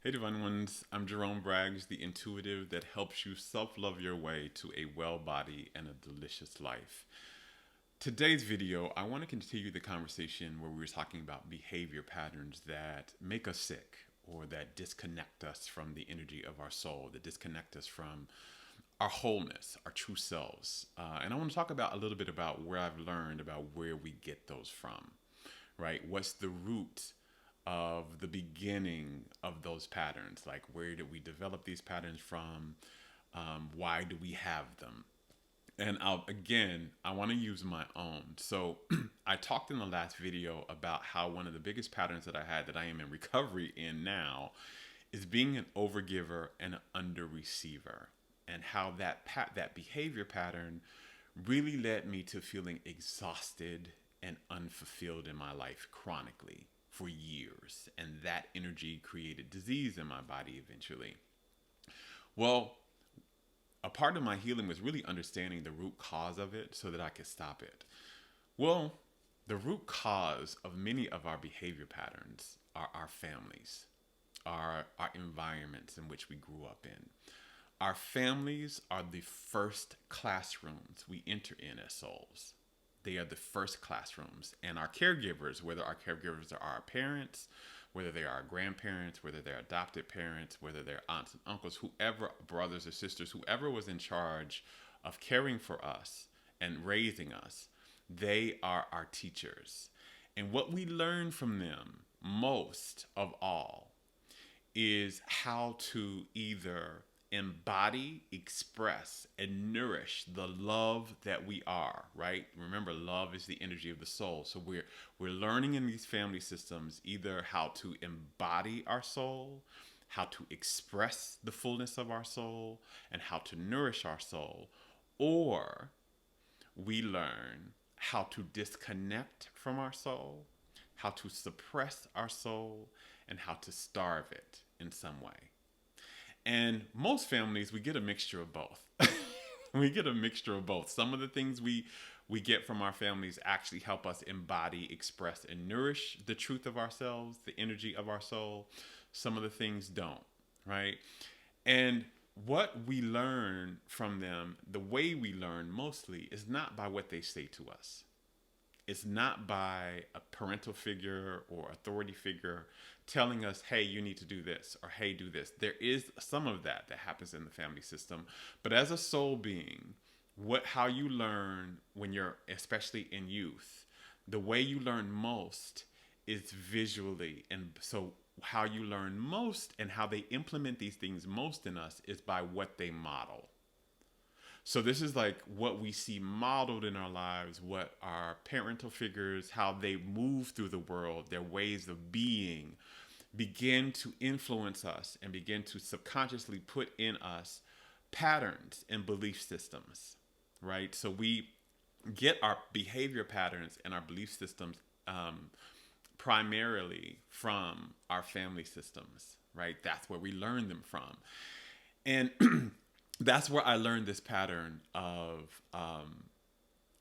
Hey Divine Ones, I'm Jerome Braggs, the intuitive that helps you self-love your way to a well body and a delicious life. Today's video, I want to continue the conversation where we were talking about behavior patterns that make us sick or that disconnect us from the energy of our soul, that disconnect us from our wholeness, our true selves. And I want to talk about a little bit about where I've learned about where we get those from, right? What's the root of the beginning of those patterns? Like, where did we develop these patterns from? Why do we have them? And I want to use my own. So I talked in the last video about how one of the biggest patterns that I had that I am in recovery in now is being an overgiver and an underreceiver, and how that behavior pattern really led me to feeling exhausted and unfulfilled in my life chronically for years. And that energy created disease in my body eventually. Well, a part of my healing was really understanding the root cause of it so that I could stop it. Well, the root cause of many of our behavior patterns are our families, our environments in which we grew up in. Our families are the first classrooms we enter in as souls. They are the first classrooms. And our caregivers, whether our caregivers are our parents, whether they are our grandparents, whether they're adopted parents, whether they're aunts and uncles, whoever, brothers or sisters, whoever was in charge of caring for us and raising us, they are our teachers. And what we learn from them most of all is how to either embody, express, and nourish the love that we are, right? Remember, love is the energy of the soul. So we're learning in these family systems either how to embody our soul, how to express the fullness of our soul, and how to nourish our soul, or we learn how to disconnect from our soul, how to suppress our soul, and how to starve it in some way. And most families, we get a mixture of both. We get a mixture of both. Some of the things we get from our families actually help us embody, express, and nourish the truth of ourselves, the energy of our soul. Some of the things don't, right? And what we learn from them, the way we learn mostly, is not by what they say to us. It's not by a parental figure or authority figure telling us, hey, you need to do this, or hey, do this. There is some of that happens in the family system. But as a soul being, how you learn when you're, especially in youth, the way you learn most is visually. And so how you learn most and how they implement these things most in us is by what they model. So this is like what we see modeled in our lives, what our parental figures, how they move through the world, their ways of being begin to influence us and begin to subconsciously put in us patterns and belief systems, right? So we get our behavior patterns and our belief systems primarily from our family systems, right? That's where we learn them from. And that's where I learned this pattern of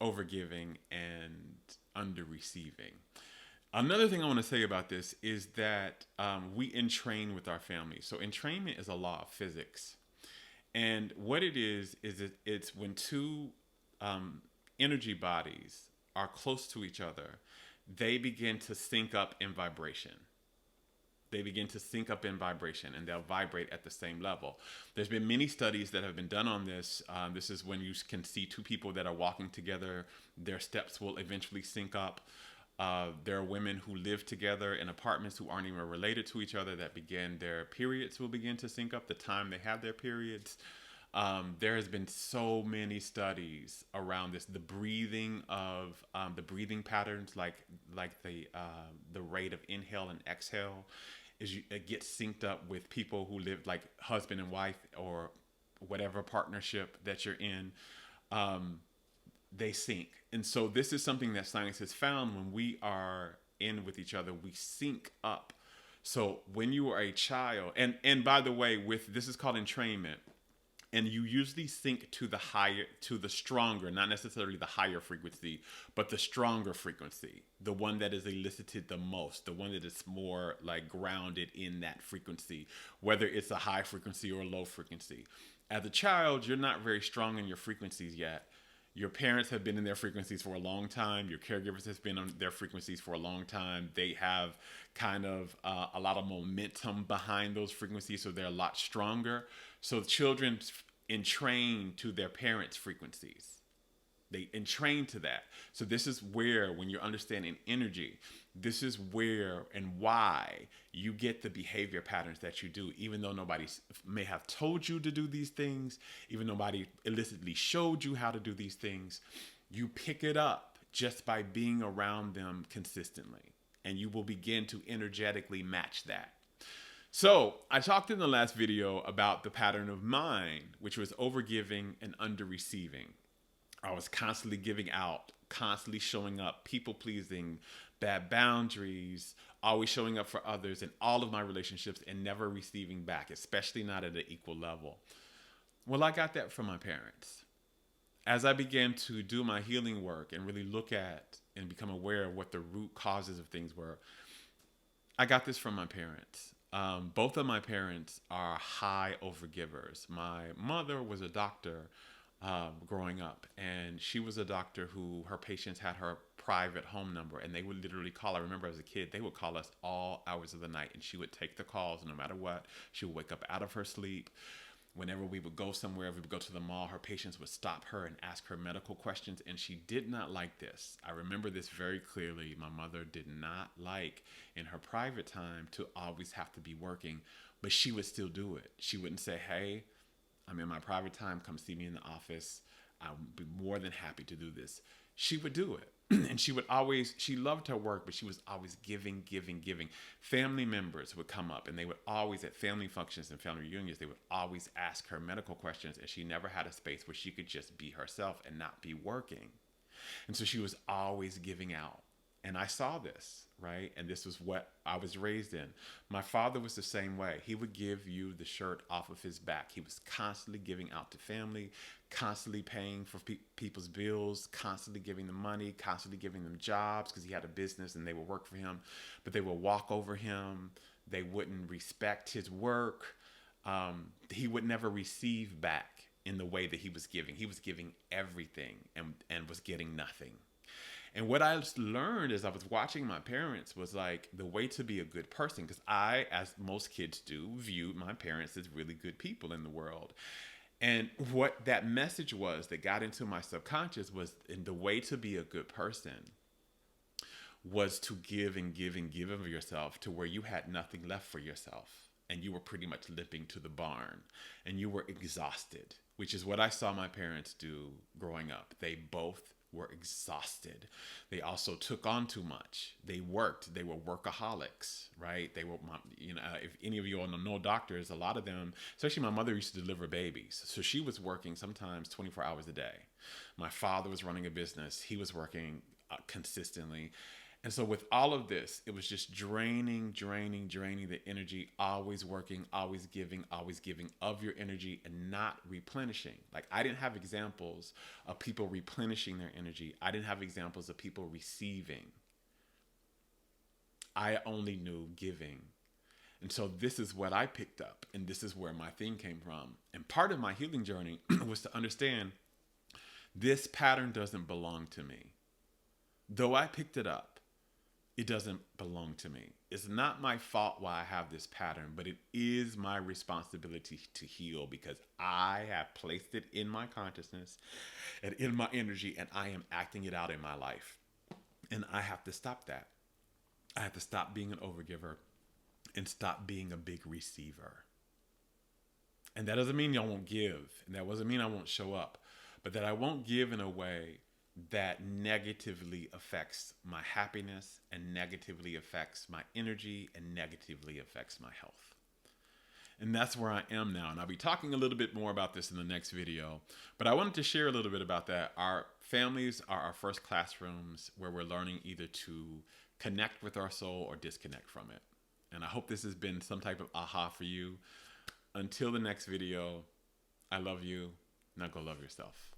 overgiving and under-receiving. Another thing I want to say about this is that we entrain with our family. So entrainment is a law of physics. And what it is it's when two energy bodies are close to each other, they begin to sync up in vibration. They begin to sync up in vibration and they'll vibrate at the same level. There's been many studies that have been done on this. This is when you can see two people that are walking together, their steps will eventually sync up. There are women who live together in apartments who aren't even related to each other that their periods will begin to sync up the time they have their periods. There has been so many studies around this. The breathing patterns, like the rate of inhale and exhale, it gets synced up with people who live like husband and wife or whatever partnership that you're in. They sync, and so this is something that science has found. When we are in with each other, we sync up. So when you are a child, and by the way, this is called entrainment. And you usually sync to the stronger, not necessarily the higher frequency, but the stronger frequency, the one that is elicited the most, the one that is more like grounded in that frequency, whether it's a high frequency or a low frequency. As a child, you're not very strong in your frequencies yet. Your parents have been in their frequencies for a long time. Your caregivers have been on their frequencies for a long time. They have kind of a lot of momentum behind those frequencies, so they're a lot stronger. So children entrain to their parents' frequencies. They entrain to that. So this is where, when you're understanding energy, this is where and why you get the behavior patterns that you do, even though nobody may have told you to do these things, even though nobody illicitly showed you how to do these things. You pick it up just by being around them consistently, and you will begin to energetically match that. So I talked in the last video about the pattern of mine, which was overgiving and under-receiving. I was constantly giving out, constantly showing up, people pleasing, bad boundaries, always showing up for others in all of my relationships and never receiving back, especially not at an equal level. Well, I got that from my parents. As I began to do my healing work and really look at and become aware of what the root causes of things were, I got this from my parents. Both of my parents are high overgivers. My mother was a doctor growing up, and she was a doctor who her patients had her private home number, and they would literally call. I remember as a kid, they would call us all hours of the night, and she would take the calls no matter what. She would wake up out of her sleep. Whenever we would go somewhere, if we would go to the mall, her patients would stop her and ask her medical questions, and she did not like this. I remember this very clearly. My mother did not like, in her private time, to always have to be working, but she would still do it. She wouldn't say, hey, I'm in my private time, come see me in the office. I'll be more than happy to do this. She would do it. And she loved her work, but she was always giving. Family members would come up, and they would always, at family functions and family reunions, they would always ask her medical questions, and she never had a space where she could just be herself and not be working. And so she was always giving out. And I saw this, right? And this was what I was raised in. My father was the same way. He would give you the shirt off of his back. He was constantly giving out to family, constantly paying for people's bills, constantly giving them money, constantly giving them jobs because he had a business and they would work for him. But they would walk over him. They wouldn't respect his work. He would never receive back in the way that he was giving. He was giving everything and was getting nothing. And what I learned as I was watching my parents was like the way to be a good person, because I, as most kids do, viewed my parents as really good people in the world. And what that message was that got into my subconscious was, in the way to be a good person was to give and give and give of yourself to where you had nothing left for yourself. And you were pretty much limping to the barn and you were exhausted, which is what I saw my parents do growing up. They both were exhausted. They also took on too much. They worked. They were workaholics, right? They were, if any of you all know doctors, a lot of them, especially my mother, used to deliver babies. So she was working sometimes 24 hours a day. My father was running a business. He was working consistently. And so with all of this, it was just draining the energy, always working, always giving of your energy and not replenishing. Like, I didn't have examples of people replenishing their energy. I didn't have examples of people receiving. I only knew giving. And so this is what I picked up, and this is where my thing came from. And part of my healing journey was to understand this pattern doesn't belong to me. Though I picked it up, it doesn't belong to me. It's not my fault why I have this pattern, but it is my responsibility to heal because I have placed it in my consciousness and in my energy, and I am acting it out in my life. And I have to stop that. I have to stop being an overgiver and stop being a big receiver. And that doesn't mean I won't give, and that doesn't mean I won't show up, but that I won't give in a way that negatively affects my happiness and negatively affects my energy and negatively affects my health. And that's where I am now. And I'll be talking a little bit more about this in the next video, but I wanted to share a little bit about that. Our families are our first classrooms where we're learning either to connect with our soul or disconnect from it. And I hope this has been some type of aha for you. Until the next video, I love you. Now go love yourself.